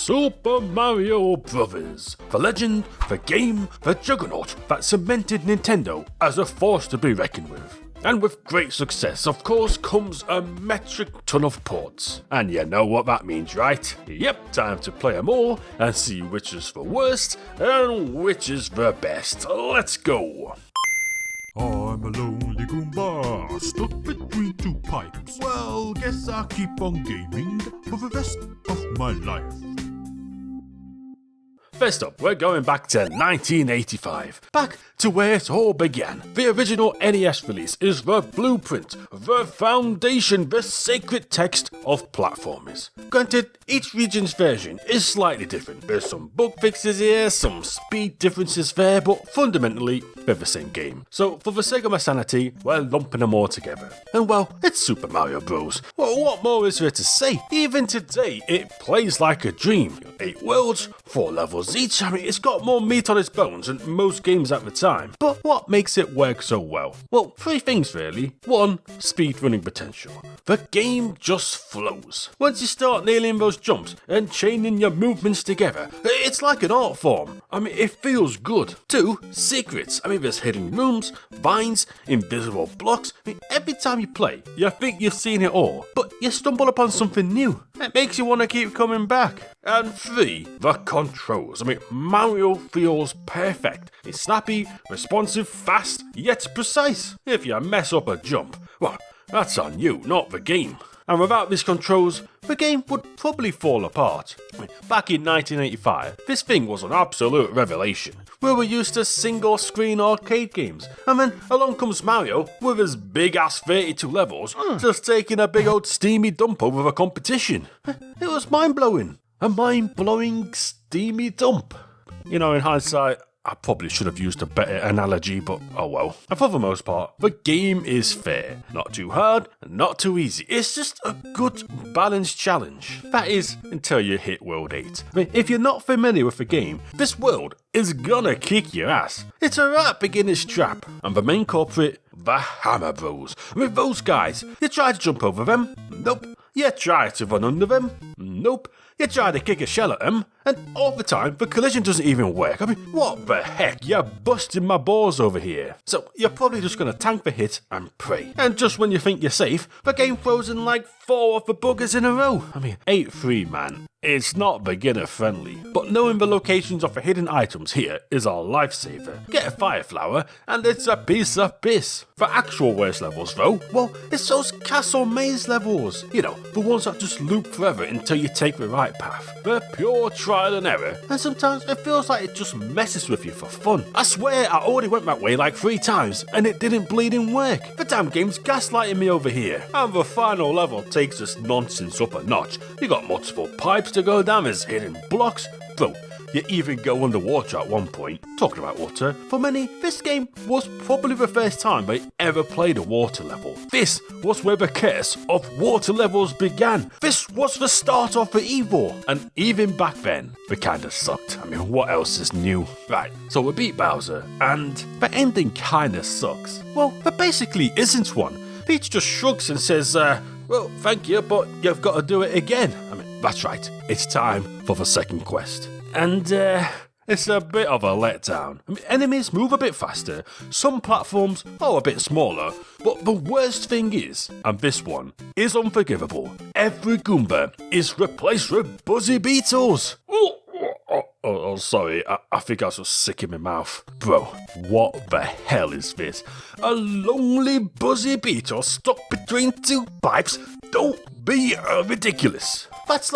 Super Mario Bros. The legend, the game, the juggernaut that cemented Nintendo as a force to be reckoned with. And with great success, of course, comes a metric ton of ports. And you know what that means, right? Yep, time to play them all and see which is the worst and which is the best. Let's go! I'm a lonely Goomba, stuck between two pipes. Well, guess I'll keep on gaming for the rest of my life. First up, we're going back to 1985, back to where it all began. The original NES release is the blueprint, the foundation, the sacred text of platformers. Granted, each region's version is slightly different. There's some bug fixes here, some speed differences there, but fundamentally, they're the same game. So, for the sake of my sanity, we're lumping them all together. And well, it's Super Mario Bros. Well, what more is there to say? Even today, it plays like a dream. 8 worlds, 4 levels each. I mean, it's got more meat on its bones than most games at the time. But what makes it work so well? Well, 3 things really. 1, speedrunning potential. The game just flows. Once you start nailing those jumps and chaining your movements together, it's like an art form. I mean, it feels good. 2, secrets. I mean, there's hidden rooms, vines, invisible blocks. I mean, every time you play, you think you've seen it all, but you stumble upon something new. It makes you want to keep coming back. And 3, the controls. I mean, Mario feels perfect. It's snappy, responsive, fast, yet precise. If you mess up a jump, well, that's on you, not the game. And without these controls, the game would probably fall apart. Back in 1985, this thing was an absolute revelation. We were used to single-screen arcade games, and then along comes Mario with his big-ass 32 levels, just taking a big old steamy dump over the competition. It was mind-blowing. A mind-blowing steamy dump. You know, in hindsight, I probably should have used a better analogy, but oh well. And for the most part, the game is fair. Not too hard, not too easy. It's just a good, balanced challenge. That is, until you hit World 8. I mean, if you're not familiar with the game, this world is gonna kick your ass. It's a right beginner's trap. And the main culprit, the Hammer Bros. I mean, those guys, you try to jump over them? Nope. You try to run under them? Nope. You try to kick a shell at them, and all the time, the collision doesn't even work. I mean, what the heck? You're busting my balls over here. So, you're probably just going to tank the hit and pray. And just when you think you're safe, the game throws in like 4 of the buggers in a row. I mean, 8-3, man. It's not beginner friendly, but knowing the locations of the hidden items here is a lifesaver. Get a fire flower, and it's a piece of piss. For actual worst levels though, well, it's those castle maze levels. You know, the ones that just loop forever until you take the right path. They're pure trial and error, and sometimes it feels like it just messes with you for fun. I swear I already went that way like 3 times, and it didn't bleeding work. The damn game's gaslighting me over here. And the final level takes this nonsense up a notch. You got multiple pipes to go down, there's hidden blocks. Bro, you even go underwater at one point. Talking about water, for many, this game was probably the first time they ever played a water level. This was where the curse of water levels began. This was the start of the evil. And even back then, they kinda sucked. I mean, what else is new? Right, so we beat Bowser, and the ending kinda sucks. Well, there basically isn't one. Peach just shrugs and says, well, thank you, but you've got to do it again. I mean, that's right, it's time for the second quest. And, it's a bit of a letdown. I mean, enemies move a bit faster, some platforms are a bit smaller, but the worst thing is, and this one is unforgivable, every Goomba is replaced with Buzzy Beetles. Oh, sorry, I think I was just sick in my mouth. Bro, what the hell is this? A lonely Buzzy Beetle stuck between 2 pipes? Don't be ridiculous. That's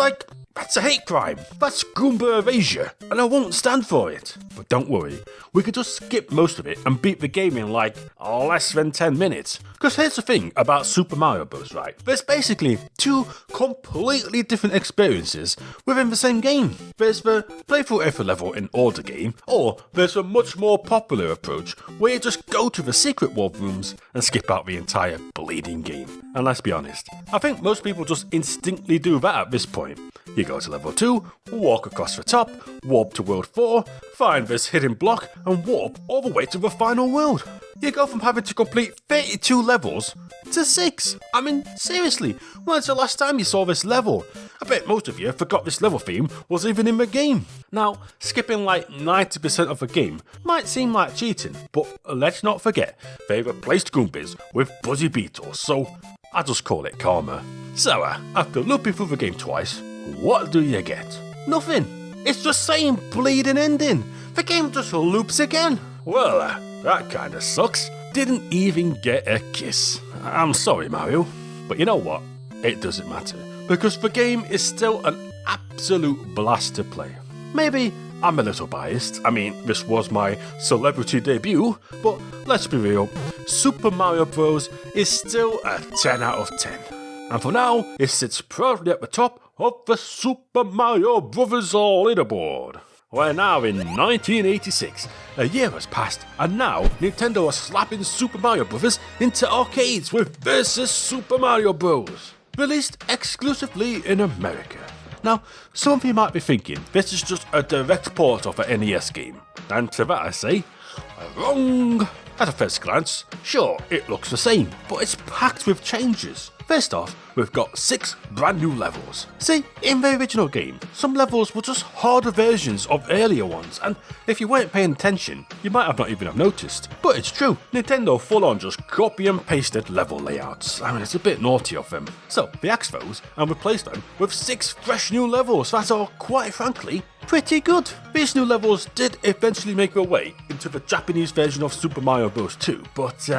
a hate crime. That's Goomba erasure, and I won't stand for it. But don't worry, we could just skip most of it and beat the game in like less than 10 minutes. Because here's the thing about Super Mario Bros., right? There's basically 2 completely different experiences within the same game. There's the play through every level in order game, or there's a much more popular approach where you just go to the secret world rooms and skip out the entire bleeding game. And let's be honest, I think most people just instinctively do that at this point. You go to level 2, walk across the top, warp to world 4, find this hidden block, and warp all the way to the final world. You go from having to complete 32 levels to 6. I mean, seriously, when's the last time you saw this level? I bet most of you forgot this level theme was even in the game. Now, skipping like 90% of the game might seem like cheating, but let's not forget, they replaced Goombas with Buzzy Beetles, so I just call it karma. So, after looping through the game twice, what do you get? Nothing. It's the same bleeding ending. The game just loops again. Well, that kinda sucks. Didn't even get a kiss. I'm sorry, Mario. But you know what? It doesn't matter, because the game is still an absolute blast to play. Maybe I'm a little biased. I mean, this was my celebrity debut, but let's be real, Super Mario Bros. Is still a 10 out of 10. And for now, it sits proudly at the top of the Super Mario Bros. Leaderboard. We're now in 1986. A year has passed, and now Nintendo are slapping Super Mario Bros. Into arcades with Versus Super Mario Bros. Released exclusively in America. Now, some of you might be thinking this is just a direct port of an NES game, and to that I say, wrong. At a first glance, sure, it looks the same, but it's packed with changes. First off, we've got 6 brand new levels. See, in the original game, some levels were just harder versions of earlier ones, and if you weren't paying attention, you might have not even have noticed. But it's true, Nintendo full on just copy and pasted level layouts. I mean, it's a bit naughty of them. So, they axed those and replaced them with 6 fresh new levels that are, quite frankly, pretty good. These new levels did eventually make their way into the Japanese version of Super Mario Bros. 2, but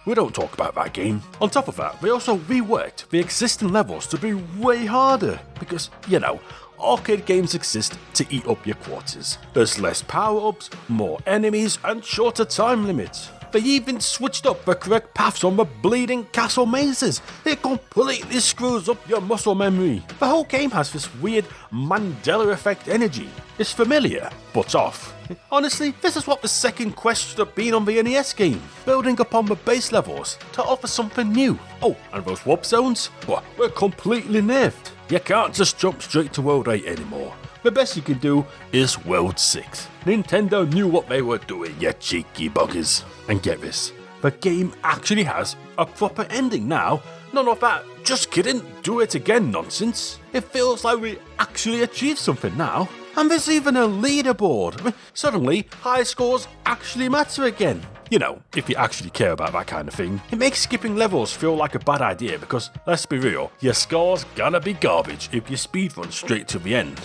we don't talk about that game. On top of that, they also reworked the existing levels to be way harder, because, you know, arcade games exist to eat up your quarters. There's less power-ups, more enemies, and shorter time limits. They even switched up the correct paths on the bleeding castle mazes. It completely screws up your muscle memory. The whole game has this weird Mandela effect energy. It's familiar, but off. Honestly, this is what the second quest should have been on the NES game, building upon the base levels to offer something new. Oh, and those warp zones? Well, we're completely nerfed. You can't just jump straight to World 8 anymore. The best you can do is World 6. Nintendo knew what they were doing, you cheeky buggers. And get this, the game actually has a proper ending now. None of that, just kidding, do it again nonsense. It feels like we actually achieved something now. And there's even a leaderboard. I mean, suddenly, high scores actually matter again. You know, if you actually care about that kind of thing. It makes skipping levels feel like a bad idea because, let's be real, your score's gonna be garbage if you speedrun straight to the end.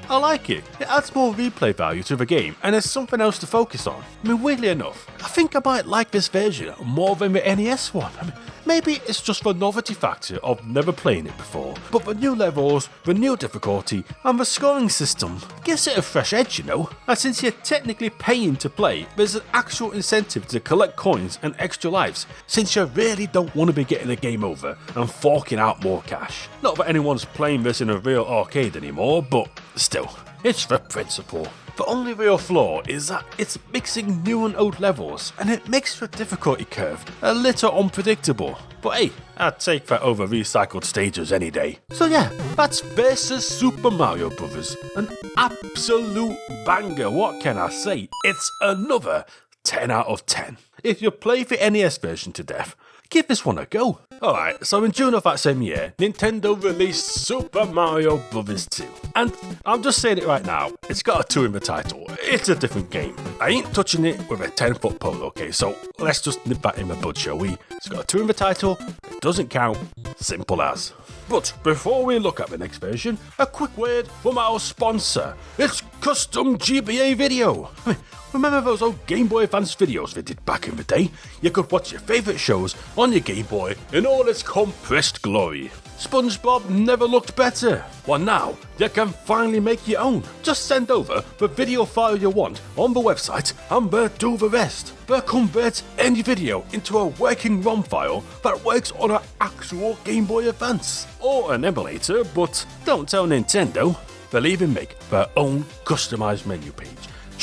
I like it. It adds more replay value to the game and there's something else to focus on. I mean, weirdly enough, I think I might like this version more than the NES one. I mean, maybe it's just the novelty factor of never playing it before, but the new levels, the new difficulty, and the scoring system gives it a fresh edge, you know? And since you're technically paying to play, there's an actual incentive to collect coins and extra lives, since you really don't want to be getting a game over and forking out more cash. Not that anyone's playing this in a real arcade anymore, but still, it's the principle. The only real flaw is that it's mixing new and old levels, and it makes the difficulty curve a little unpredictable. But hey, I'd take that over recycled stages any day. So yeah, that's Versus Super Mario Bros. An absolute banger, what can I say? It's another 10 out of 10. If you play the NES version to death, give this one a go. Alright, so in June of that same year, Nintendo released Super Mario Bros. 2. And I'm just saying it right now, it's got a 2 in the title. It's a different game. I ain't touching it with a 10-foot pole, okay? So let's just nip that in the bud, shall we? It's got a 2 in the title, it doesn't count, simple as. But before we look at the next version, a quick word from our sponsor. It's Custom GBA Video. Remember those old Game Boy Advance videos they did back in the day? You could watch your favourite shows on your Game Boy in all its compressed glory. SpongeBob never looked better. Well, now you can finally make your own. Just send over the video file you want on the website and they'll do the rest. They'll convert any video into a working ROM file that works on an actual Game Boy Advance. Or an emulator, but don't tell Nintendo. They'll even make their own customised menu page.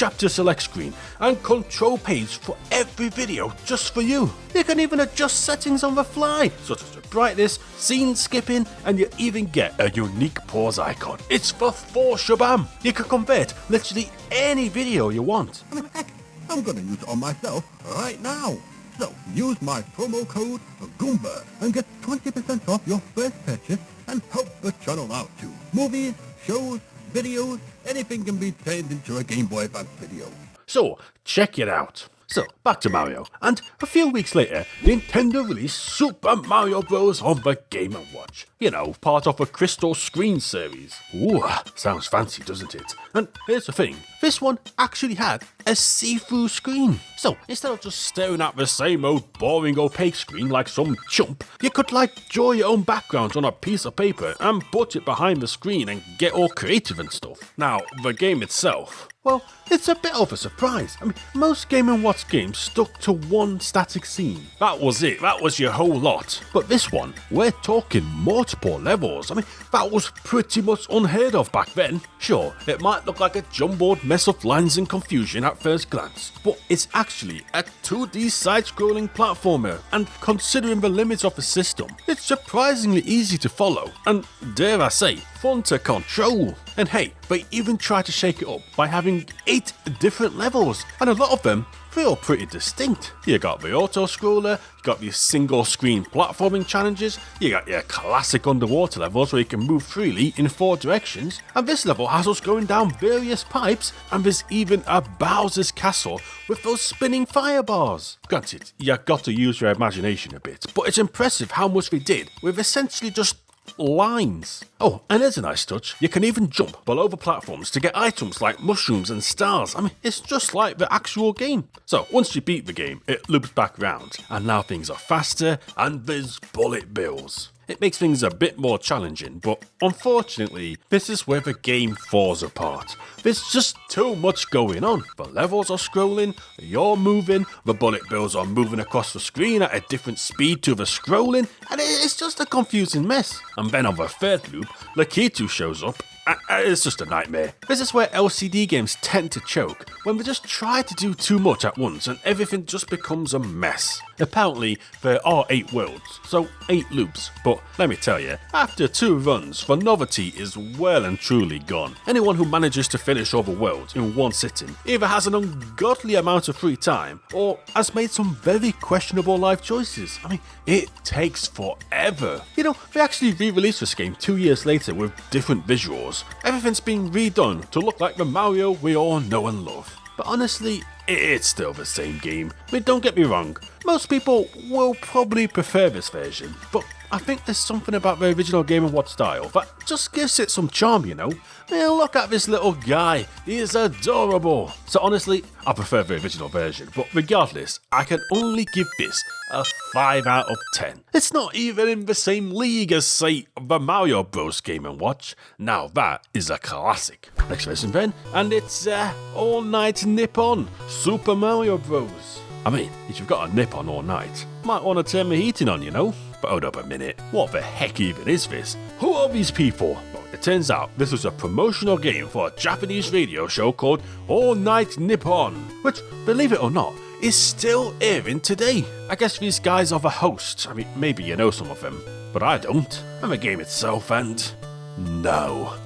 chapter select screen and control page for every video just for you. You can even adjust settings on the fly, such as the brightness, scene skipping, and you even get a unique pause icon. It's the full shabam. You can convert literally any video you want. I mean, heck, I'm gonna use it on myself right now. So, use my promo code Goomba and get 20% off your first purchase and help the channel out too. Movies, shows, videos, anything can be turned into a Game Boy Advance video. So, check it out. So, back to Mario, and a few weeks later, Nintendo released Super Mario Bros. On the Game & Watch. You know, part of a Crystal Screen series. Ooh, sounds fancy, doesn't it? And here's the thing, this one actually had a see-through screen. So, instead of just staring at the same old boring opaque screen like some chump, you could draw your own backgrounds on a piece of paper and put it behind the screen and get all creative and stuff. Now, the game itself, well, it's a bit of a surprise. I mean, most Game & Watch games stuck to one static scene. That was it, that was your whole lot. But this one, we're talking multiple levels. I mean, that was pretty much unheard of back then. Sure, it might look like a jumbled mess of lines and confusion at first glance, but it's actually a 2D side-scrolling platformer, and considering the limits of the system, it's surprisingly easy to follow, and dare I say, fun to control. And hey, they even try to shake it up by having 8 different levels, and a lot of them feel pretty distinct. You got the auto-scroller, you got your single-screen platforming challenges, you got your classic underwater levels where you can move freely in 4 directions, and this level has us going down various pipes, and there's even a Bowser's Castle with those spinning fire bars. Granted, you got to use your imagination a bit, but it's impressive how much they did with essentially just lines. Oh, and there's a nice touch. You can even jump below the platforms to get items like mushrooms and stars. I mean, it's just like the actual game. So, once you beat the game, it loops back round, and now things are faster, and there's bullet bills. It makes things a bit more challenging, but unfortunately, this is where the game falls apart. There's just too much going on. The levels are scrolling, you're moving, the bullet bills are moving across the screen at a different speed to the scrolling, and it's just a confusing mess. And then on the third loop, Lakitu shows up. It's just a nightmare. This is where LCD games tend to choke, when they just try to do too much at once and everything just becomes a mess. Apparently, there are 8 worlds, so 8 loops, but let me tell you, after 2 runs, the novelty is well and truly gone. Anyone who manages to finish all the worlds in one sitting either has an ungodly amount of free time, or has made some very questionable life choices. I mean, it takes forever. You know, they actually re-released this game 2 years later with different visuals. Everything's been redone to look like the Mario we all know and love. But honestly, it's still the same game. I mean, don't get me wrong, most people will probably prefer this version, but I think there's something about the original Game & Watch style that just gives it some charm, you know? I mean, look at this little guy, he is adorable. So honestly, I prefer the original version, but regardless, I can only give this a 5 out of 10. It's not even in the same league as, say, the Mario Bros. Game & Watch. Now that is a classic. Next version then, and it's All Night Nippon Super Mario Bros. I mean, if you've got a nip on all night, might want to turn the heating on, you know? But hold up a minute, what the heck even is this? Who are these people? Well, it turns out this was a promotional game for a Japanese radio show called All Night Nippon, which, believe it or not, is still airing today. I guess these guys are the hosts. I mean, maybe you know some of them, but I don't. And the game itself, and no,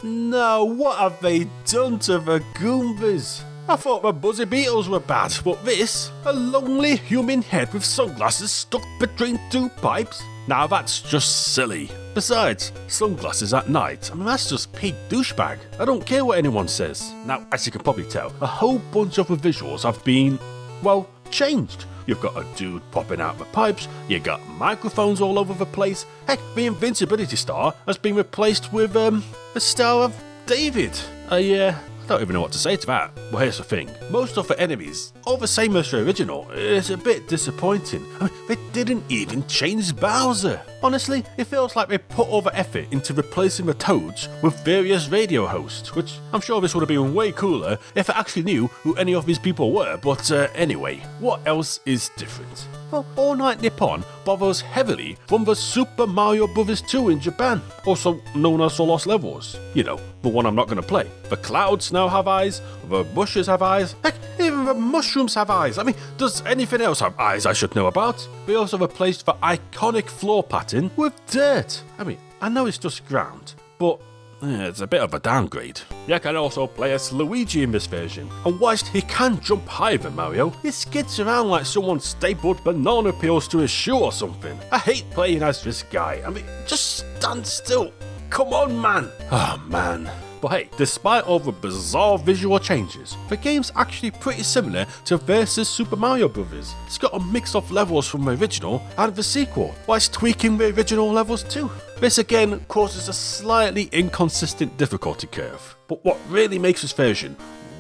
what have they done to the Goombas? I thought the Buzzy Beetles were bad, but this, a lonely human head with sunglasses stuck between 2 pipes? Now that's just silly. Besides, sunglasses at night, I mean, that's just peak douchebag. I don't care what anyone says. Now, as you can probably tell, a whole bunch of the visuals have been, well, changed. You've got a dude popping out the pipes, you got microphones all over the place. Heck, the Invincibility star has been replaced with, the Star of David. I don't even know what to say to that. Well, here's the thing. Most of the enemies are the same as the original. It's a bit disappointing. I mean, they didn't even change Bowser. Honestly, it feels like they put all the effort into replacing the Toads with various radio hosts, which I'm sure this would have been way cooler if I actually knew who any of these people were. But anyway, what else is different? Well, All Night Nippon borrows heavily from the Super Mario Bros. 2 in Japan, also known as the Lost Levels. You know, the one I'm not going to play. The clouds now have eyes, the bushes have eyes, heck, even the mushrooms have eyes. I mean, does anything else have eyes I should know about? They also replaced the iconic floor pattern with dirt. I mean, I know it's just ground, but it's a bit of a downgrade. You can also play as Luigi in this version, and whilst he can jump higher than Mario, he skids around like someone stapled banana peels to his shoe or something. I hate playing as this guy. I mean, just stand still. Come on, man. Oh, man. But hey, despite all the bizarre visual changes, the game's actually pretty similar to Versus Super Mario Bros. It's got a mix of levels from the original and the sequel, whilst tweaking the original levels too. This again causes a slightly inconsistent difficulty curve, but what really makes this version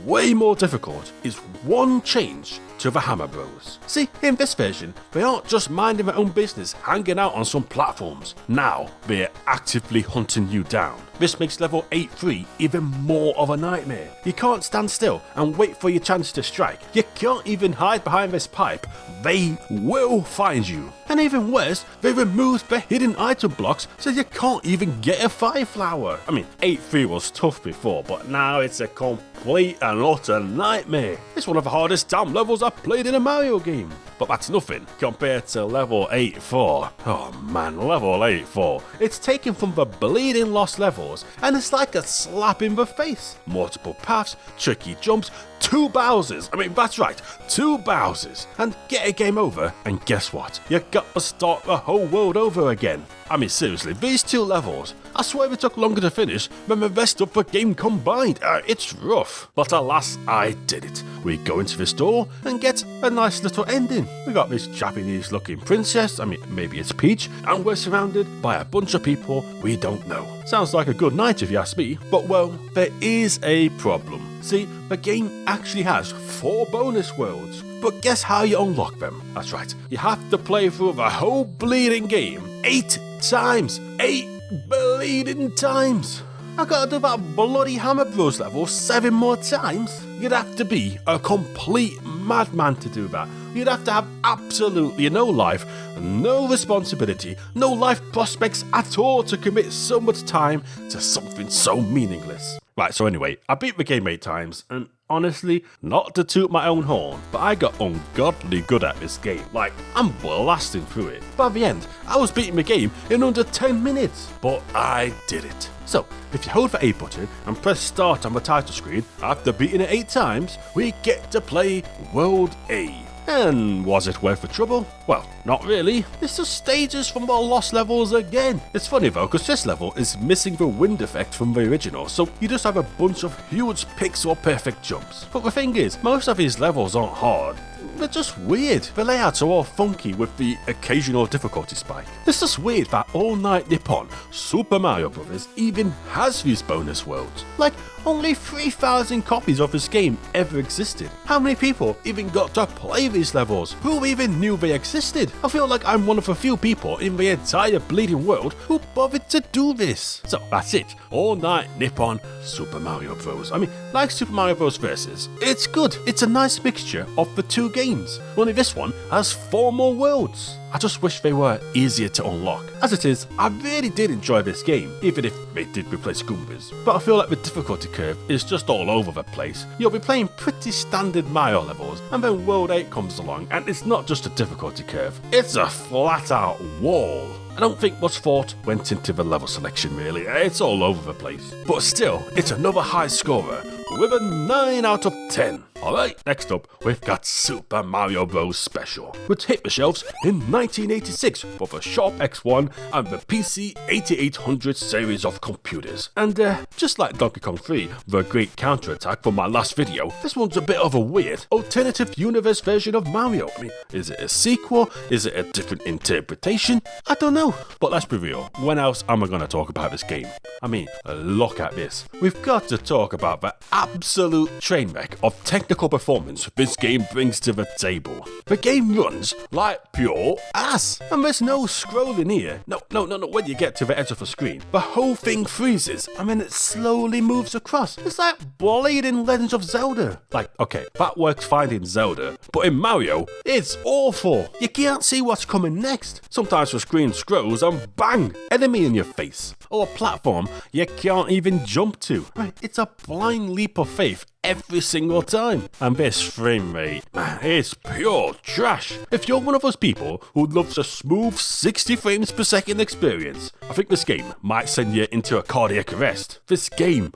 way more difficult is one change to the Hammer Bros. See, in this version, they aren't just minding their own business hanging out on some platforms. Now, they're actively hunting you down. This makes level 8-3 even more of a nightmare. You can't stand still and wait for your chance to strike. You can't even hide behind this pipe. They will find you. And even worse, they removed the hidden item blocks so you can't even get a fire flower. I mean, 8-3 was tough before, but now it's a complete and utter nightmare. It's one of the hardest damn levels I've played in a Mario game. But that's nothing compared to level 8-4. Oh man, level 8-4. It's taken from the bleeding Lost Levels, and it's like a slap in the face. Multiple paths, tricky jumps, 2 Bowsers. I mean, that's right, 2 Bowsers. And get a game over, and guess what? You got to start the whole world over again. I mean, seriously, these 2 levels, I swear it took longer to finish than the rest of the game combined. It's rough. But alas, I did it. We go into the store and get a nice little ending. We got this Japanese looking princess, I mean, maybe it's Peach, and we're surrounded by a bunch of people we don't know. Sounds like a good night if you ask me, but well, there is a problem. See, the game actually has 4 bonus worlds, but guess how you unlock them? That's right, you have to play through the whole bleeding game 8 times. 8 bleeding times. I gotta do that bloody Hammer Bros level 7 more times? You'd have to be a complete madman to do that. You'd have to have absolutely no life, no responsibility, no life prospects at all to commit so much time to something so meaningless. Right, so anyway, I beat the game 8 times, and honestly, not to toot my own horn, but I got ungodly good at this game. Like, I'm blasting through it. By the end, I was beating the game in under 10 minutes, but I did it. So, if you hold the A button and press start on the title screen, after beating it 8 times, we get to play World A. And was it worth the trouble? Well, not really. It's just stages from the Lost Levels again. It's funny though, because this level is missing the wind effect from the original, so you just have a bunch of huge pixel perfect jumps. But the thing is, most of these levels aren't hard. They're just weird. The layouts are all funky with the occasional difficulty spike. It's just weird that All Night Nippon Super Mario Bros. Even has these bonus worlds. Like, only 3,000 copies of this game ever existed. How many people even got to play these levels? Who even knew they existed? I feel like I'm one of the few people in the entire bleeding world who bothered to do this. So that's it. All Night Nippon Super Mario Bros. I mean, like Super Mario Bros. Versus, it's good. It's a nice mixture of the 2 games. Only this one has 4 more worlds. I just wish they were easier to unlock. As it is, I really did enjoy this game, even if they did replace Goombas. But I feel like the difficulty curve is just all over the place. You'll be playing pretty standard Mario levels, and then World 8 comes along, and it's not just a difficulty curve, it's a flat out wall. I don't think much thought went into the level selection really, it's all over the place. But still, it's another high scorer with a 9 out of 10. Alright, next up, we've got Super Mario Bros. Special, which hit the shelves in 1986 for the Sharp X1 and the PC 8800 series of computers. And just like Donkey Kong 3, the great counterattack from my last video, this one's a bit of a weird, alternative universe version of Mario. I mean, is it a sequel? Is it a different interpretation? I don't know. But let's be real, when else am I going to talk about this game? I mean, look at this. We've got to talk about the absolute train wreck of technical technical performance this game brings to the table. The game runs like pure ass, and there's no scrolling here. No, when you get to the edge of the screen, the whole thing freezes, and then it slowly moves across. It's like Blade in Legend of Zelda. Like, okay, that works fine in Zelda, but in Mario, it's awful. You can't see what's coming next. Sometimes the screen scrolls and bang, enemy in your face. Or a platform you can't even jump to. It's a blind leap of faith every single time. And this frame rate, man, it's pure trash. If you're one of those people who loves a smooth 60 frames per second experience, I think this game might send you into a cardiac arrest. This game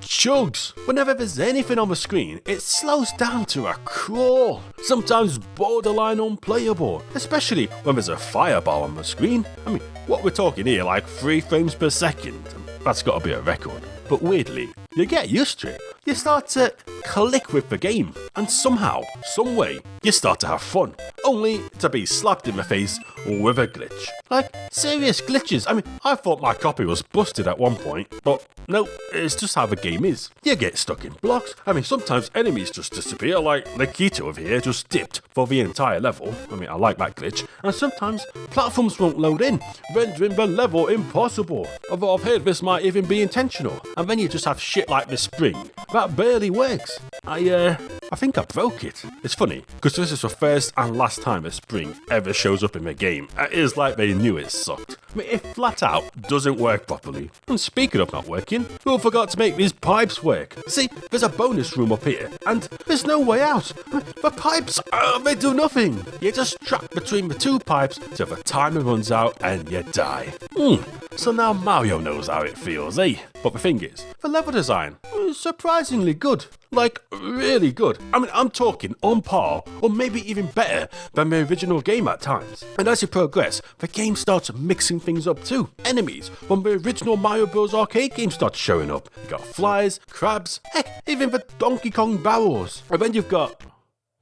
chugs. Whenever there's anything on the screen, it slows down to a crawl. Sometimes borderline unplayable, especially when there's a fireball on the screen. I mean, what we're talking here, like 3 frames per second. That's got to be a record. But weirdly, you get used to it. You start to click with the game, and somehow, some way, you start to have fun. Only to be slapped in the face with a glitch. Like, serious glitches. I mean, I thought my copy was busted at one point, but no, it's just how the game is. You get stuck in blocks. I mean, sometimes enemies just disappear, like Nikito over here just dipped for the entire level. I mean, I like that glitch. And sometimes platforms won't load in, rendering the level impossible. Although I've heard this might even be intentional. And then you just have shit like this spring that barely works. I think I broke it. It's funny, because this is the first and last time a spring ever shows up in the game. It is like they knew it sucked. I mean, it flat out doesn't work properly. And speaking of not working, we forgot to make these pipes work. See, there's a bonus room up here, and there's no way out. The pipes, they do nothing. You're just trapped between the 2 pipes till the timer runs out and you die. So now Mario knows how it feels, eh? But the thing is, the level design is surprisingly good. Like, really good. I mean, I'm talking on par, or maybe even better than the original game at times. And as you progress, the game starts mixing things up too. Enemies from the original Mario Bros. Arcade game start showing up. You got flies, crabs, heck, even the Donkey Kong barrels. And then you've got...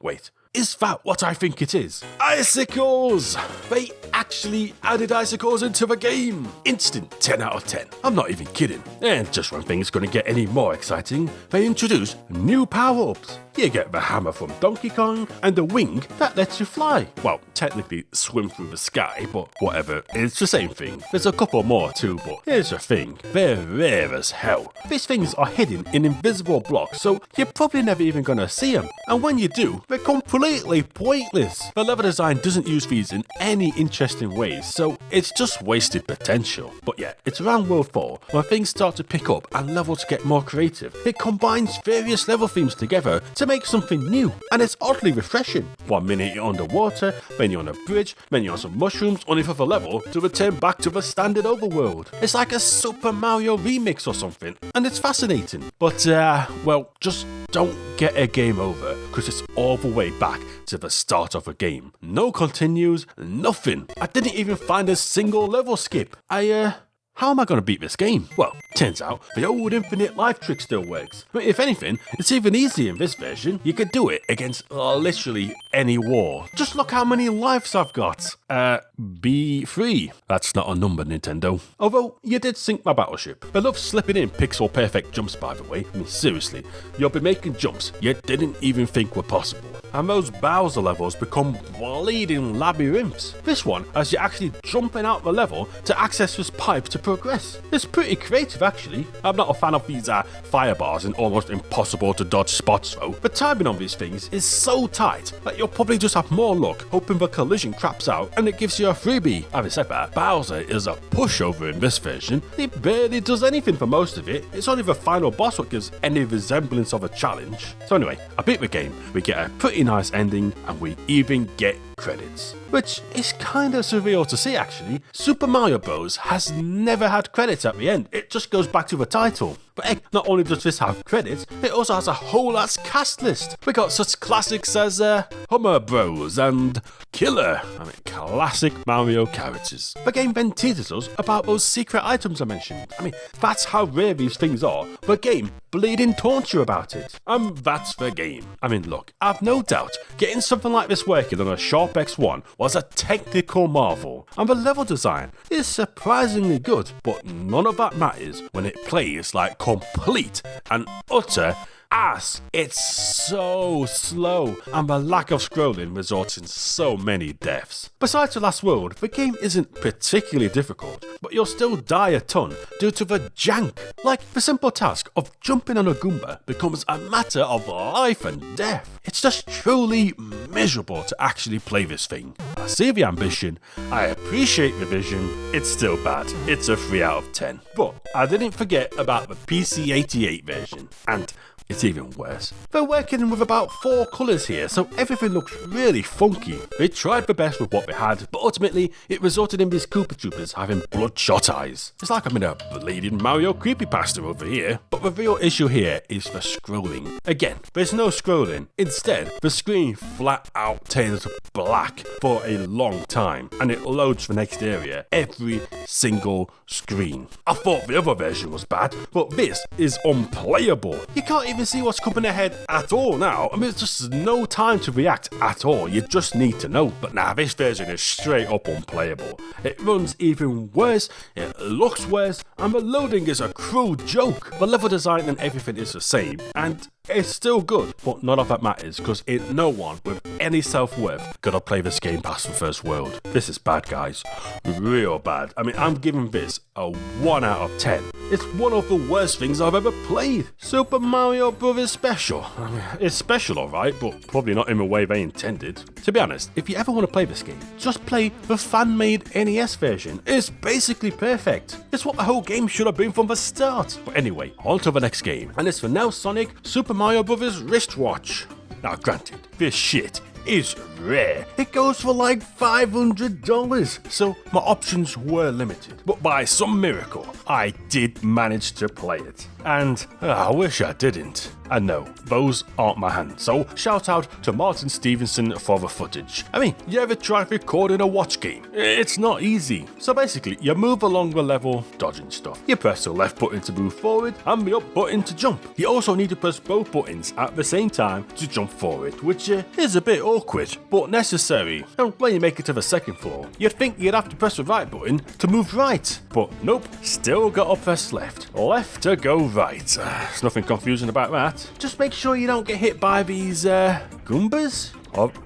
Wait. Is that what I think it is? Icicles! They actually added icicles into the game! Instant 10 out of 10. I'm not even kidding. And just when things gonna get any more exciting, they introduce new power-ups. You get the hammer from Donkey Kong and the wing that lets you fly. Well, technically swim through the sky, but whatever, it's the same thing. There's a couple more too, but here's the thing, they're rare as hell. These things are hidden in invisible blocks, so you're probably never even gonna see them. And when you do, they're completely pointless. The level design doesn't use these in any interesting ways, so it's just wasted potential. But yeah, it's around World 4 when things start to pick up and levels get more creative. It combines various level themes together to make something new, and it's oddly refreshing. 1 minute you're underwater, then you're on a bridge, then you're on some mushrooms, only for the level to return back to the standard overworld. It's like a Super Mario remix or something, and it's fascinating. But, well, just don't get a game over, because it's all the way back to the start of a game. No continues, nothing. I didn't even find a single level skip. How am I going to beat this game? Well, turns out the old infinite life trick still works. But if anything, it's even easier in this version. You could do it against literally any war. Just look how many lives I've got. B3. That's not a number, Nintendo. Although, you did sink my battleship. I love slipping in pixel perfect jumps, by the way. I mean, seriously, you'll be making jumps you didn't even think were possible. And those Bowser levels become bleeding labyrinths. This one has you actually jumping out the level to access this pipe to progress. It's pretty creative, actually. I'm not a fan of these firebars and almost impossible to dodge spots though. The timing on these things is so tight that you'll probably just have more luck hoping the collision craps out and it gives you a freebie. Having said that, Bowser is a pushover in this version. He barely does anything for most of it. It's only the final boss that gives any resemblance of a challenge. So anyway, I beat the game, we get a pretty nice ending, and we even get credits. Which is kind of surreal to see, actually. Super Mario Bros. Has never had credits at the end. It just goes back to the title. But heck, not only does this have credits, it also has a whole ass cast list. We got such classics as Hummer Bros and Killer. I mean, classic Mario characters. The game then teases us about those secret items I mentioned. I mean, that's how rare these things are. The game bleeding taunts you about it. And that's the game. I mean, look, I've no doubt getting something like this working on a Sharp X1 was a technical marvel. And the level design is surprisingly good, but none of that matters when it plays like complete and utter ass. It's so slow, and the lack of scrolling results in so many deaths. Besides the last world, the game isn't particularly difficult, but you'll still die a ton due to the jank. Like, the simple task of jumping on a Goomba becomes a matter of life and death. It's just truly miserable to actually play this thing. I see the ambition, I appreciate the vision, it's still bad. It's a 3 out of 10. But I didn't forget about the PC88 version, and it's even worse. They're working with about 4 colours here, so everything looks really funky. They tried their best with what they had, but ultimately it resulted in these Koopa Troopers having bloodshot eyes. It's like I'm in a bleeding Mario creepypasta over here. But the real issue here is the scrolling. Again, there's no scrolling. Instead, the screen flat out turns black for a long time, and it loads the next area every single screen. I thought the other version was bad, but this is unplayable. You can't even see what's coming ahead at all now. I mean, there's just no time to react at all. You just need to know. But now this version is straight up unplayable. It runs even worse, it looks worse, and the loading is a cruel joke. The level design and everything is the same, and it's still good, but none of that matters because ain't no one with any self-worth gonna play this game past the first world. This is bad, guys. Real bad. I mean, I'm giving this a 1 out of 10. It's one of the worst things I've ever played. Super Mario Bros. Special. I mean, it's special, alright, but probably not in the way they intended. To be honest, if you ever want to play this game, just play the fan-made NES version. It's basically perfect. It's what the whole game should have been from the start. But anyway, on to the next game, and it's the Now Sonic Super Mario Bros. Wristwatch. Now granted, this shit is rare. It goes for like $500, so my options were limited. But by some miracle, I did manage to play it. And I wish I didn't. And no, those aren't my hands. So shout out to Martin Stevenson for the footage. I mean, you ever tried recording a watch game? It's not easy. So basically, you move along the level, dodging stuff. You press the left button to move forward and the up button to jump. You also need to press both buttons at the same time to jump forward, which is a bit awkward, but necessary. And when you make it to the second floor, you'd think you'd have to press the right button to move right. But nope, still gotta press left. Left to go right. There's nothing confusing about that. Just make sure you don't get hit by these, Goombas?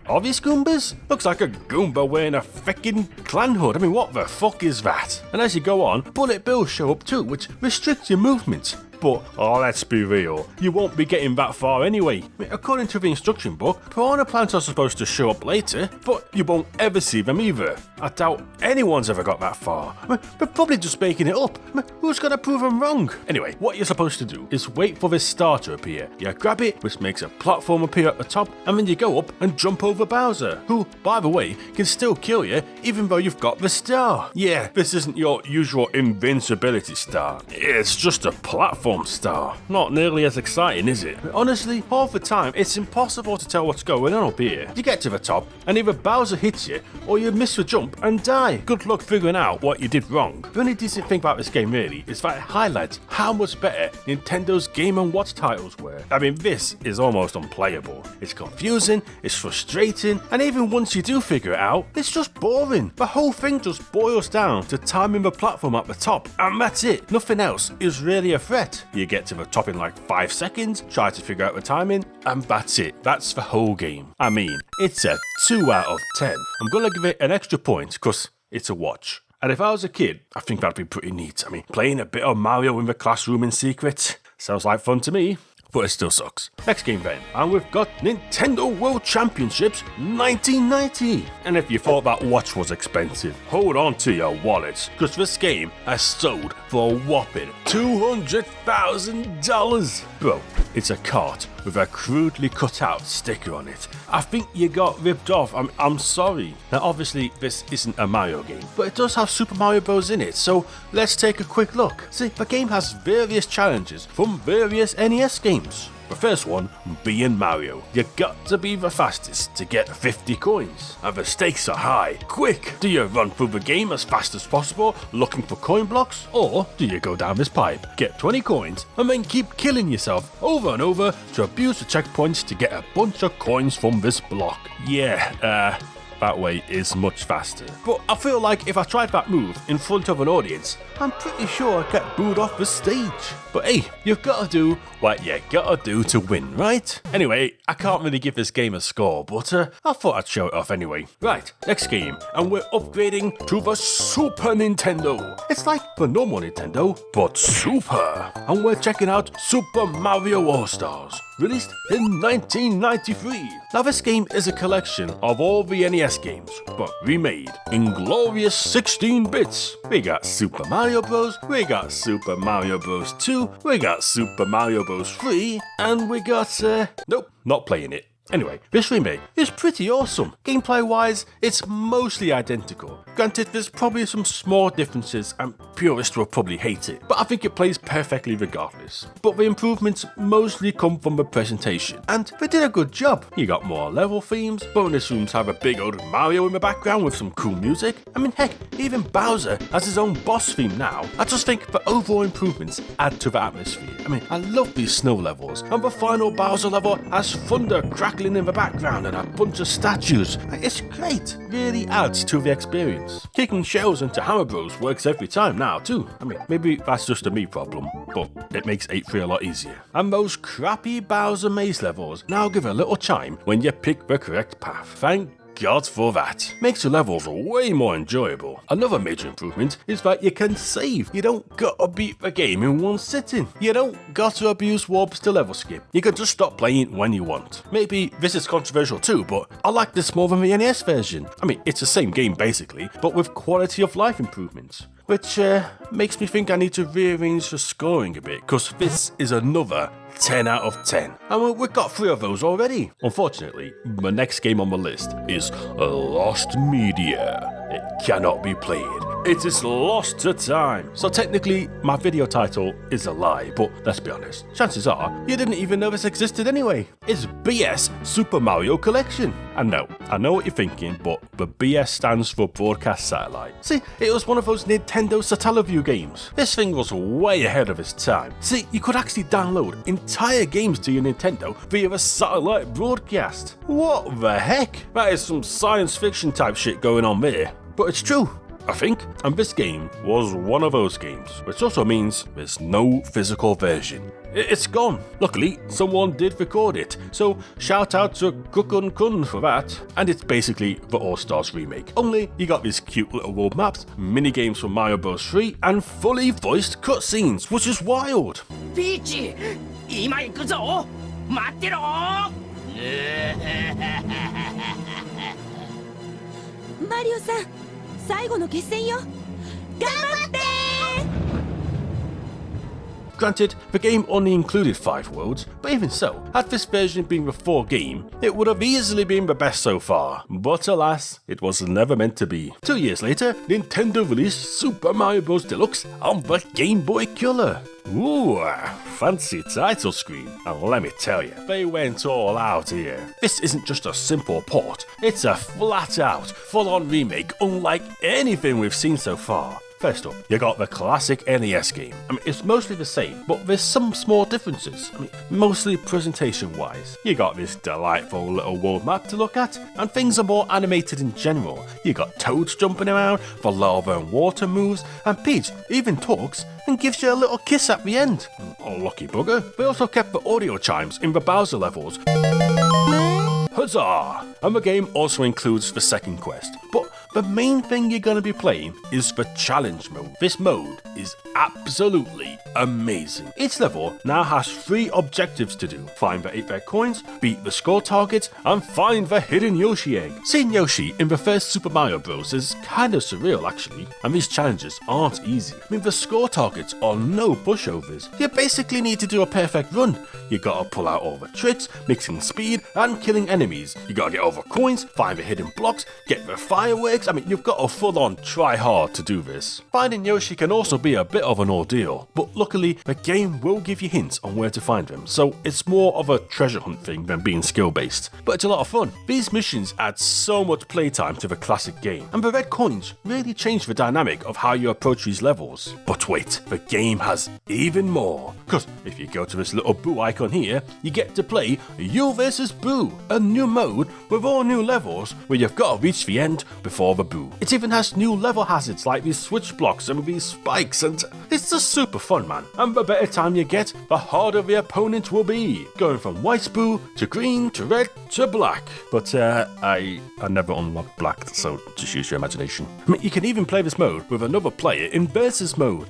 Obvious Goombas? Looks like a Goomba wearing a feckin' clan hood. I mean, what the fuck is that? And as you go on, bullet bills show up too, which restricts your movement. But, let's be real, you won't be getting that far anyway. I mean, according to the instruction book, piranha plants are supposed to show up later, but you won't ever see them either. I doubt anyone's ever got that far. I mean, they're probably just making it up. I mean, who's gonna prove them wrong? Anyway, what you're supposed to do is wait for this star to appear. You grab it, which makes a platform appear at the top, and then you go up and jump over Bowser, who, by the way, can still kill you even though you've got the star. Yeah, this isn't your usual invincibility star. It's just a platform star. Not nearly as exciting, is it? Honestly, half the time, it's impossible to tell what's going on up here. You get to the top, and either Bowser hits you, or you miss the jump and die. Good luck figuring out what you did wrong. The only decent thing about this game really is that it highlights how much better Nintendo's Game & Watch titles were. I mean, this is almost unplayable. It's confusing, it's frustrating, and even once you do figure it out, it's just boring. The whole thing just boils down to timing the platform at the top, and that's it. Nothing else is really a threat. You get to the top in like 5 seconds, try to figure out the timing, and that's it. That's the whole game. I mean, it's a 2 out of 10. I'm gonna give it an extra point because it's a watch. And if I was a kid, I think that'd be pretty neat. I mean, playing a bit of Mario in the classroom in secret sounds like fun to me. But it still sucks. Next game then, and we've got Nintendo World Championships 1990. And if you thought that watch was expensive, hold on to your wallets, because this game has sold for a whopping $200,000. Bro, it's a cart with a crudely cut out sticker on it. I think you got ripped off. I'm sorry. Now obviously this isn't a Mario game, but it does have Super Mario Bros. In it, so let's take a quick look. See, the game has various challenges from various NES games. The first one being Mario. You got to be the fastest to get 50 coins. And the stakes are high. Quick! Do you run through the game as fast as possible looking for coin blocks? Or do you go down this pipe, get 20 coins, and then keep killing yourself over and over to abuse the checkpoints to get a bunch of coins from this block? Yeah, that way is much faster. But I feel like if I tried that move in front of an audience, I'm pretty sure I'd get booed off the stage. But hey, you've got to do what you gotta do to win, right? Anyway, I can't really give this game a score, but I thought I'd show it off anyway. Right, next game, and we're upgrading to the Super Nintendo. It's like the normal Nintendo, but super. And we're checking out Super Mario All-Stars, released in 1993. Now this game is a collection of all the NES games, but remade in glorious 16 bits. We got Super Mario Bros, we got Super Mario Bros 2, we got Super Mario Bros 3, and we got, nope, not playing it. Anyway, this remake is pretty awesome. Gameplay wise, it's mostly identical. Granted, there's probably some small differences and purists will probably hate it, but I think it plays perfectly regardless. But the improvements mostly come from the presentation, and they did a good job. You got more level themes, bonus rooms have a big old Mario in the background with some cool music. I mean heck, even Bowser has his own boss theme now. I just think the overall improvements add to the atmosphere. I mean, I love these snow levels, and the final Bowser level has thunder crackling in the background and a bunch of statues. It's great, really adds to the experience. Kicking shells into Hammer Bros works every time now too. I mean, maybe that's just a me problem, but it makes 8-3 a lot easier. And those crappy Bowser maze levels now give a little chime when you pick the correct path. Thank God for that. Makes the levels way more enjoyable. Another major improvement is that you can save. You don't gotta beat the game in one sitting. You don't gotta abuse warps to level skip. You can just stop playing when you want. Maybe this is controversial too, but I like this more than the NES version. I mean, it's the same game basically, but with quality of life improvements. Which makes me think I need to rearrange the scoring a bit, because this is another 10 out of 10. And we've got 3 of those already. Unfortunately, the next game on the list is Lost Media. It cannot be played. It is lost to time. So technically, my video title is a lie, but let's be honest, chances are you didn't even know this existed anyway. It's BS Super Mario Collection. And no, I know what you're thinking, but the BS stands for Broadcast Satellite. See, it was one of those Nintendo Satellaview games. This thing was way ahead of its time. See, you could actually download entire games to your Nintendo via a satellite broadcast. What the heck? That is some science fiction type shit going on there. But it's true, I think, and this game was one of those games, which also means there's no physical version. It's gone. Luckily, someone did record it, so shout out to Kukun Kun for that. And it's basically the All-Stars remake. Only you got these cute little world maps, mini games from Mario Bros 3, and fully voiced cutscenes, which is wild. ピーチ今行くぞ待ってろマリオさん最後の決戦よ頑張って Granted, the game only included 5 worlds, but even so, had this version been the 4th game, it would have easily been the best so far. But alas, it was never meant to be. 2 years later, Nintendo released Super Mario Bros. Deluxe on the Game Boy Color. Ooh, fancy title screen. And let me tell you, they went all out here. This isn't just a simple port, it's a flat-out, full-on remake unlike anything we've seen so far. First up, you got the classic NES game. I mean, it's mostly the same, but there's some small differences. I mean, mostly presentation-wise. You got this delightful little world map to look at, and things are more animated in general. You got Toads jumping around, the lava and water moves, and Peach even talks and gives you a little kiss at the end. Oh, lucky bugger. They also kept the audio chimes in the Bowser levels. Huzzah! And the game also includes the second quest. But the main thing you're going to be playing is the challenge mode. This mode is absolutely amazing. Each level now has 3 objectives to do. Find the 8-bit coins, beat the score targets, and find the hidden Yoshi egg. Seeing Yoshi in the first Super Mario Bros. Is kind of surreal actually, and these challenges aren't easy. I mean, the score targets are no pushovers. You basically need to do a perfect run. You gotta pull out all the tricks, mixing speed and killing enemies. You gotta get over coins, find the hidden blocks, get the fireworks. I mean, you've got to full on try hard to do this. Finding Yoshi can also be a bit of an ordeal, but luckily the game will give you hints on where to find them, so it's more of a treasure hunt thing than being skill based, but it's a lot of fun. These missions add so much playtime to the classic game, and the red coins really change the dynamic of how you approach these levels. But wait, the game has even more, because if you go to this little Boo icon here, you get to play You vs Boo, a new mode with all new levels where you've got to reach the end before the Boo. It even has new level hazards like these switch blocks and these spikes, and it's just super fun, man. And the better time you get, the harder the opponent will be, going from white Boo to green to red to black. But I never unlocked black, so just use your imagination. I mean, you can even play this mode with another player in versus mode.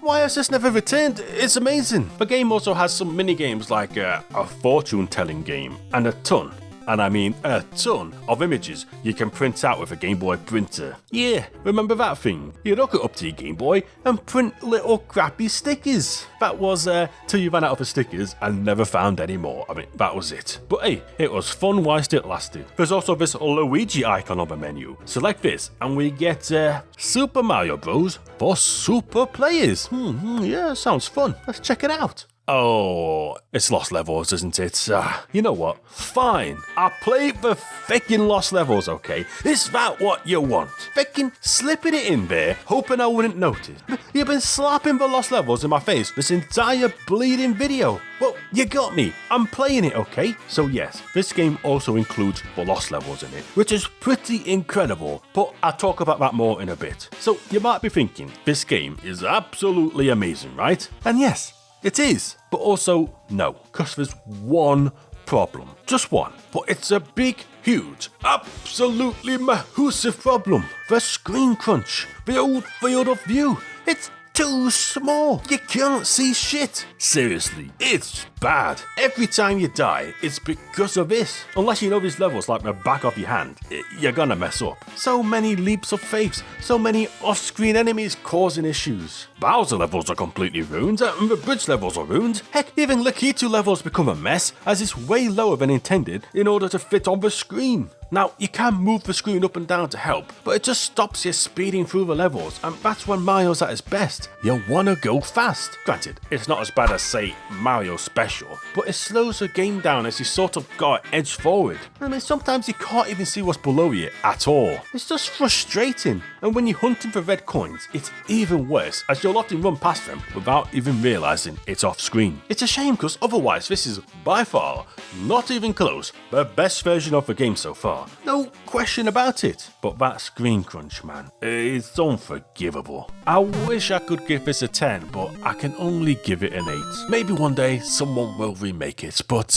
Why has this never returned? It's amazing. The game also has some mini games like a fortune telling game and a ton, and I mean a ton, of images you can print out with a Game Boy printer. Yeah, remember that thing? You hook it up to your Game Boy and print little crappy stickers. That was till you ran out of the stickers and never found any more. I mean, that was it. But hey, it was fun whilst it lasted. There's also this Luigi icon on the menu. Select this and we get Super Mario Bros. For super players. Yeah, sounds fun. Let's check it out. Oh, it's Lost Levels, isn't it? You know what? Fine. I'll play the feckin' Lost Levels, okay? Is that what you want? Feckin' slipping it in there, hoping I wouldn't notice. You've been slapping the Lost Levels in my face this entire bleeding video. Well, you got me. I'm playing it, okay? So yes, this game also includes the Lost Levels in it, which is pretty incredible, but I'll talk about that more in a bit. So you might be thinking, this game is absolutely amazing, right? And yes, it is, but also no, because there's one problem. Just one. But it's a big, huge, absolutely massive problem. The screen crunch. The old field of view. It's too small. You can't see shit. Seriously, it's bad. Every time you die, it's because of this. Unless you know these levels like the back of your hand, you're gonna mess up. So many leaps of faith, so many off-screen enemies causing issues. Bowser levels are completely ruined, and the bridge levels are ruined. Heck, even Lakitu levels become a mess, as it's way lower than intended in order to fit on the screen. Now, you can move the screen up and down to help, but it just stops you speeding through the levels, and that's when Mario's at his best. You wanna go fast. Granted, it's not as bad as, say, Mario Special, but it slows the game down as you sort of got to edge forward. I mean, sometimes you can't even see what's below you at all. It's just frustrating, and when you're hunting for red coins, it's even worse, as you'll often run past them without even realising it's off screen. It's a shame, because otherwise this is, by far, not even close, the best version of the game so far. No question about it. But that screen crunch, man, it's unforgivable. I wish I could give this a 10, but I can only give it an 8. Maybe one day someone will remake it, but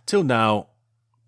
till now,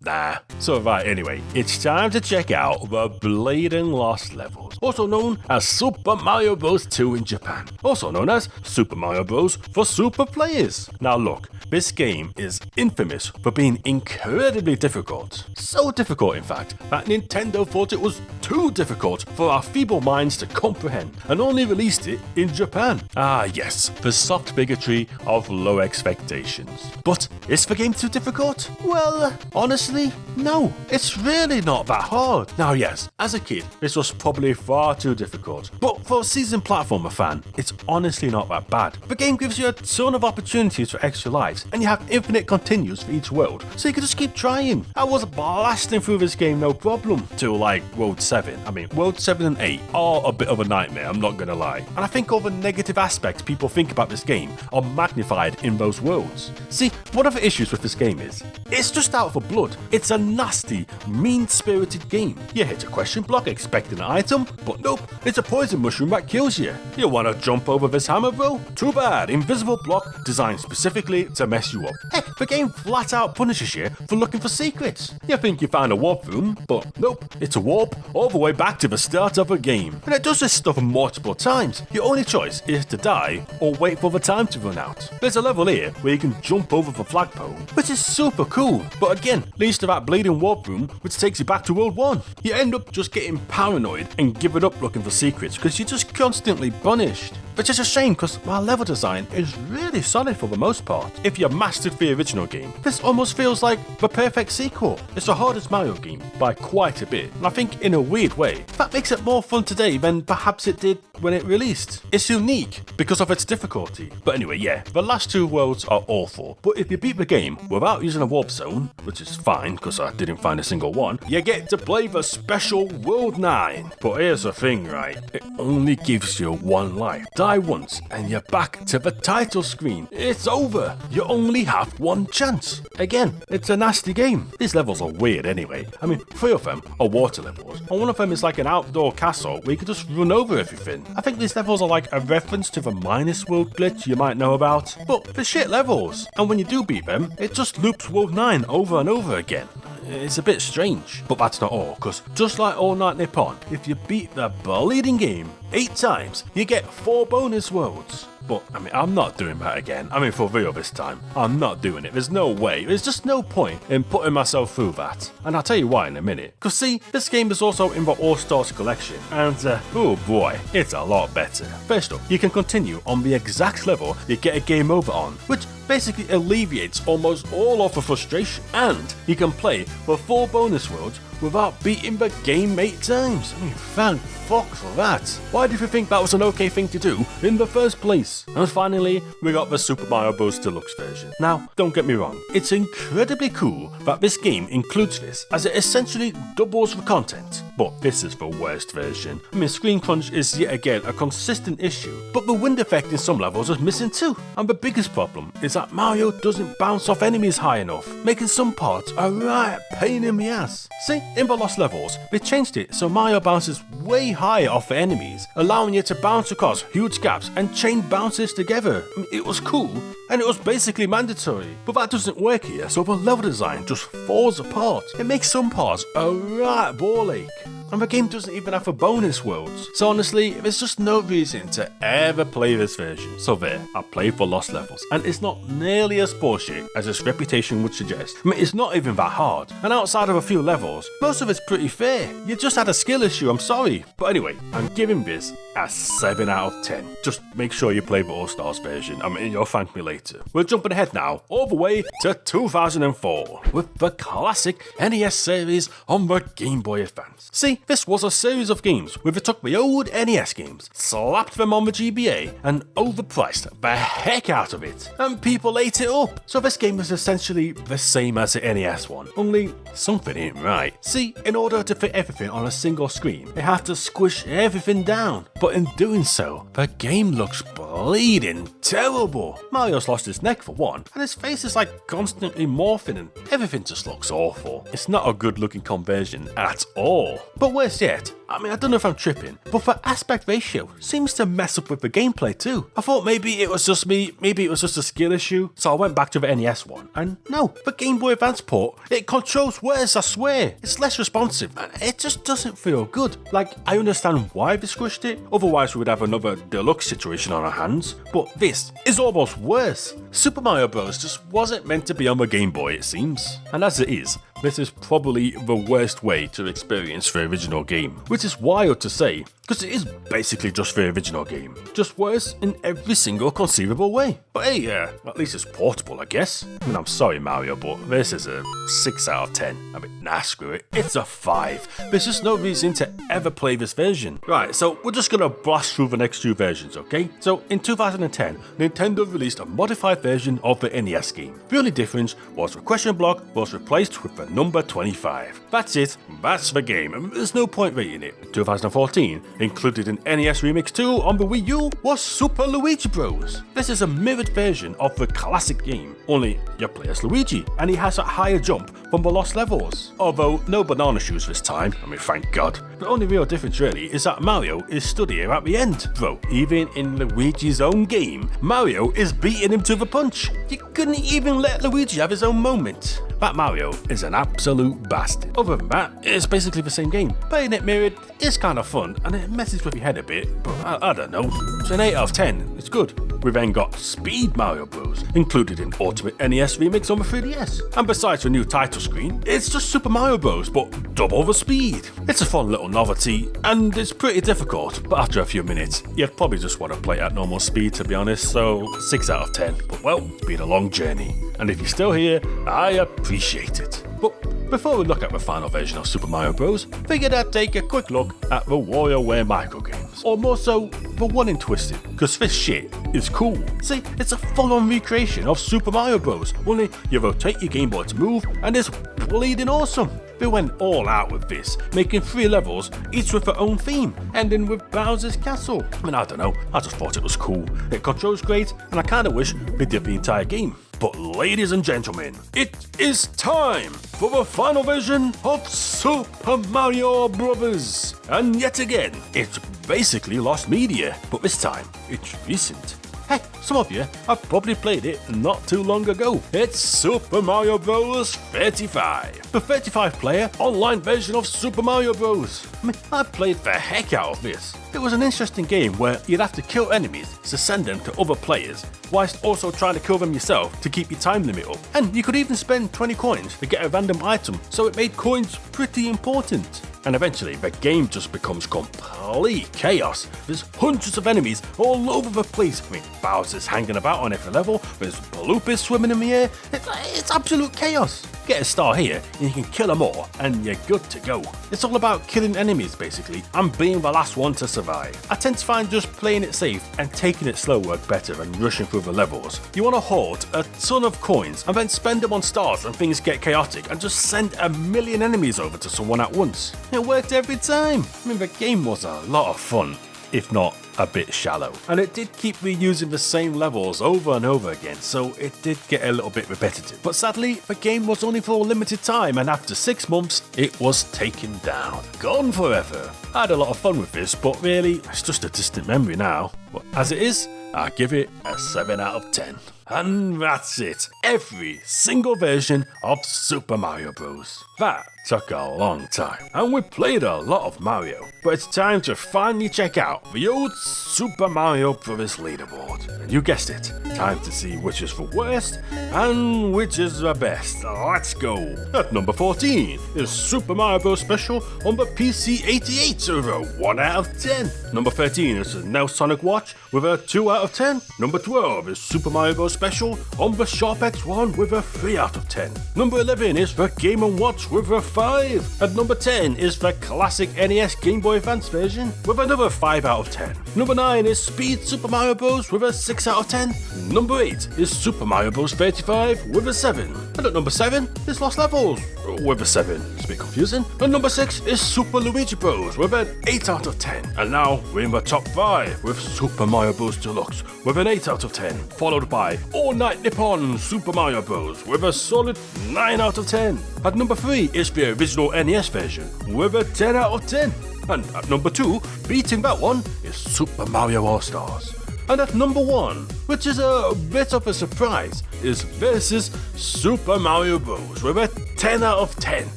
nah. So right, anyway, it's time to check out the Bladen Lost Levels, also known as Super Mario Bros. 2 in Japan, also known as Super Mario Bros. For super players. Now look, this game is infamous for being incredibly difficult. So difficult, in fact, that Nintendo thought it was too difficult for our feeble minds to comprehend and only released it in Japan. Ah yes, the soft bigotry of low expectations. But is the game too difficult? Well, honestly, no, it's really not that hard. Now yes, as a kid, this was probably far too difficult, but for a seasoned platformer fan, it's honestly not that bad. The game gives you a ton of opportunities for extra lives, and you have infinite continues for each world, so you can just keep trying. I was blasting through this game no problem, till like World 7. I mean, World 7 and 8 are a bit of a nightmare, I'm not gonna lie. And I think all the negative aspects people think about this game are magnified in those worlds. See, one of the issues with this game is, it's just out for blood. It's a nasty, mean-spirited game. You hit a question block expecting an item, but nope, it's a poison mushroom that kills you. You wanna jump over this hammer, bro? Too bad, invisible block designed specifically to mess you up. Heck, the game flat out punishes you for looking for secrets. You think you found a warp room, but nope, it's a warp all the way back to the start of a game. And it does this stuff multiple times. Your only choice is to die or wait for the time to run out. There's a level here where you can jump over the flagpole, which is super cool, but again, leads to that bleeding warp room which takes you back to World 1. You end up just getting paranoid and giving up looking for secrets because you're just constantly punished. which is a shame because my level design is really solid for the most part. If you mastered the original game, this almost feels like the perfect sequel. It's the hardest Mario game by quite a bit, and I think in a weird way, that makes it more fun today than perhaps it did when it released. It's unique because of its difficulty. But anyway, yeah, the last two worlds are awful, but if you beat the game without using a warp zone, which is fine because I didn't find a single one, you get to play the special World 9. But here's the thing, right? It only gives you one life. Die once and you're back to the title screen. It's over. You only have one chance. Again, it's a nasty game. These levels are weird anyway. I mean, 3 of them are water levels, and one of them is like an outdoor castle where you can just run over everything. I think these levels are like a reference to the minus world glitch you might know about, but they're shit levels, and when you do beat them, it just loops World 9 over and over again. It's a bit strange, but that's not all, because just like All Night Nippon, if you beat the bleeding game 8 times, you get 4 bonus worlds. But, I mean, I'm not doing that again. I mean, for real this time. I'm not doing it. There's no way. There's just no point in putting myself through that. And I'll tell you why in a minute. Because see, this game is also in the All-Stars collection. And, oh boy, it's a lot better. First up, you can continue on the exact level you get a game over on, which basically alleviates almost all of the frustration. And you can play the 4 bonus worlds without beating the game 8 times. I mean, thank fuck for that. Why did you think that was an okay thing to do in the first place? And finally, we got the Super Mario Bros. Deluxe version. Now, don't get me wrong, it's incredibly cool that this game includes this, as it essentially doubles the content. But this is the worst version. I mean, screen crunch is yet again a consistent issue, but the wind effect in some levels is missing too. And the biggest problem is that Mario doesn't bounce off enemies high enough, making some parts a right pain in the ass. See, in the Lost levels, they changed it so Mario bounces way higher off the enemies, allowing you to bounce across huge gaps and chain bounces together. I mean, it was cool, and it was basically mandatory, but that doesn't work here, so the level design just falls apart. It makes some parts a right ball ache. And the game doesn't even have a bonus worlds. So honestly, there's just no reason to ever play this version. So there, I played for Lost levels, and it's not nearly as bullshit as its reputation would suggest. I mean, it's not even that hard, and outside of a few levels, most of it's pretty fair. You just had a skill issue, I'm sorry. But anyway, I'm giving this a 7 out of 10. Just make sure you play the All-Stars version. I mean, you'll thank me later. We're jumping ahead now, all the way to 2004, with the classic NES series on the Game Boy Advance. See, this was a series of games where they took the old NES games, slapped them on the GBA, and overpriced the heck out of it. And people ate it up. So this game is essentially the same as the NES one, only something ain't right. See, in order to fit everything on a single screen, they have to squish everything down. But in doing so, the game looks bleeding terrible. Mario's lost his neck for one, and his face is like constantly morphing and everything just looks awful. It's not a good looking conversion at all. But worse yet, I mean, I don't know if I'm tripping, but the aspect ratio seems to mess up with the gameplay too. I thought maybe it was just me, maybe it was just a skill issue, so I went back to the NES one, and no, the Game Boy Advance port, it controls worse, I swear. It's less responsive, and it just doesn't feel good. Like, I understand why they squished it, otherwise we would have another deluxe situation on our hands, but this is almost worse. Super Mario Bros. Just wasn't meant to be on the Game Boy, it seems. And as it is, this is probably the worst way to experience the original game, which is wild to say, because it is basically just the original game, just worse in every single conceivable way. But hey, at least it's portable, I guess. I mean, I'm sorry Mario, but this is a 6 out of 10. I mean, nah, screw it, it's a 5. There's just no reason to ever play this version. Right, so we're just gonna blast through the next 2 versions, okay? So in 2010, Nintendo released a modified version of the NES game. The only difference was the question block was replaced with the number 25. That's it, that's the game, and there's no point rating it. 2014 included an NES Remix 2 on the Wii U was Super Luigi Bros. This is a mirrored version of the classic game, only you play as Luigi, and he has a higher jump from the Lost levels. Although no banana shoes this time, I mean thank God. The only real difference really is that Mario is stood here at the end. Bro, even in Luigi's own game, Mario is beating him to the punch. You couldn't even let Luigi have his own moment. That Mario is an absolute bastard. Other than that, it's basically the same game. Playing it mirrored is kind of fun, and it messes with your head a bit, but I don't know. It's an 8 out of 10, it's good. We then got Speed Mario Bros, included in Ultimate NES Remix on the 3DS. And besides the new title screen, it's just Super Mario Bros, but double the speed. It's a fun little novelty, and it's pretty difficult, but after a few minutes, you'd probably just want to play at normal speed, to be honest, so 6 out of 10. But well, it's been a long journey, and if you're still here, I appreciate it. But before we look at the final version of Super Mario Bros, figured I'd take a quick look at the WarioWare microgames, or more so, the one in Twisted, because this shit is cool. See, it's a full-on recreation of Super Mario Bros, only you rotate your Game Boy to move, and it's bleeding awesome. They went all out with this, making 3 levels, each with their own theme, ending with Bowser's Castle. I mean, I don't know, I just thought it was cool. It controls great, and I kinda wish they did the entire game. But ladies and gentlemen, it is time for the final version of Super Mario Bros. And yet again, it's basically lost media, but this time, it's recent. Heck, some of you have probably played it not too long ago. It's Super Mario Bros. 35, the 35-player online version of Super Mario Bros. I mean, I played the heck out of this. It was an interesting game where you'd have to kill enemies to send them to other players, whilst also trying to kill them yourself to keep your time limit up. And you could even spend 20 coins to get a random item, so it made coins pretty important. And eventually, the game just becomes complete chaos. There's hundreds of enemies all over the place. I mean, Bowser's hanging about on every level, there's Baloopies swimming in the air. It's absolute chaos. Get a star here, and you can kill them all, and you're good to go. It's all about killing enemies, basically, and being the last one to survive. I tend to find just playing it safe and taking it slow work better than rushing through the levels. You want to hoard a ton of coins, and then spend them on stars when things get chaotic, and just send a million enemies over to someone at once. It worked every time. I mean, the game was a lot of fun, if not a bit shallow. And it did keep reusing the same levels over and over again, so it did get a little bit repetitive. But sadly, the game was only for a limited time, and after 6 months, it was taken down. Gone forever. I had a lot of fun with this, but really, it's just a distant memory now. But as it is, I give it a 7 out of 10. And that's it. Every single version of Super Mario Bros. That took a long time, and we played a lot of Mario, but it's time to finally check out the old Super Mario Bros. Leaderboard. And you guessed it, time to see which is the worst and which is the best. Let's go. At number 14 is Super Mario Bros. Special on the PC-88 with a 1 out of 10. Number 13 is the Now Sonic Watch with a 2 out of 10. Number 12 is Super Mario Bros. Special on the Sharp X1 with a 3 out of 10. Number 11 is the Game & Watch with a 5. At number 10 is the classic NES Game Boy Advance version with another 5 out of 10. Number 9 is Speed Super Mario Bros. With a 6 out of 10. Number 8 is Super Mario Bros. 35 with a 7. And at number 7 is Lost Levels with a 7. It's a bit confusing. And number 6 is Super Luigi Bros. With an 8 out of 10. And now we're in the top 5 with Super Mario Bros. Deluxe with an 8 out of 10. Followed by All Night Nippon Super Mario Bros. With a solid 9 out of 10. At number 3 is the original NES version with a 10 out of 10. And at number 2, beating that one, is Super Mario All-Stars. And at number 1, which is a bit of a surprise, is Versus Super Mario Bros. With a 10 out of 10.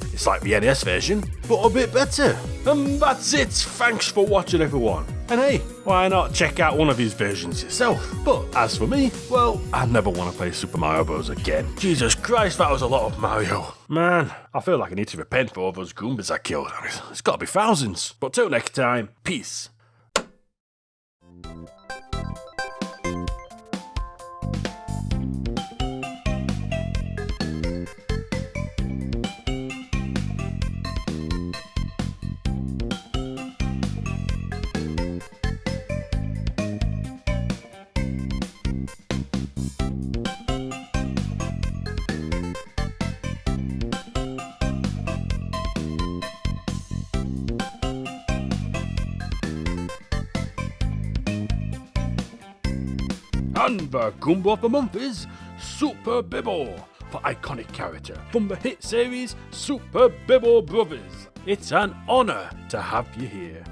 It's like the NES version, but a bit better. And that's it. Thanks for watching, everyone. And hey, why not check out one of these versions yourself? But as for me, well, I never want to play Super Mario Bros. Again. Jesus Christ, that was a lot of Mario. Man, I feel like I need to repent for all those Goombas I killed. I mean, it's got to be thousands. But till next time, peace. And the Goomba of the month is Super Bibble, the iconic character from the hit series Super Bibble Brothers. It's an honor to have you here.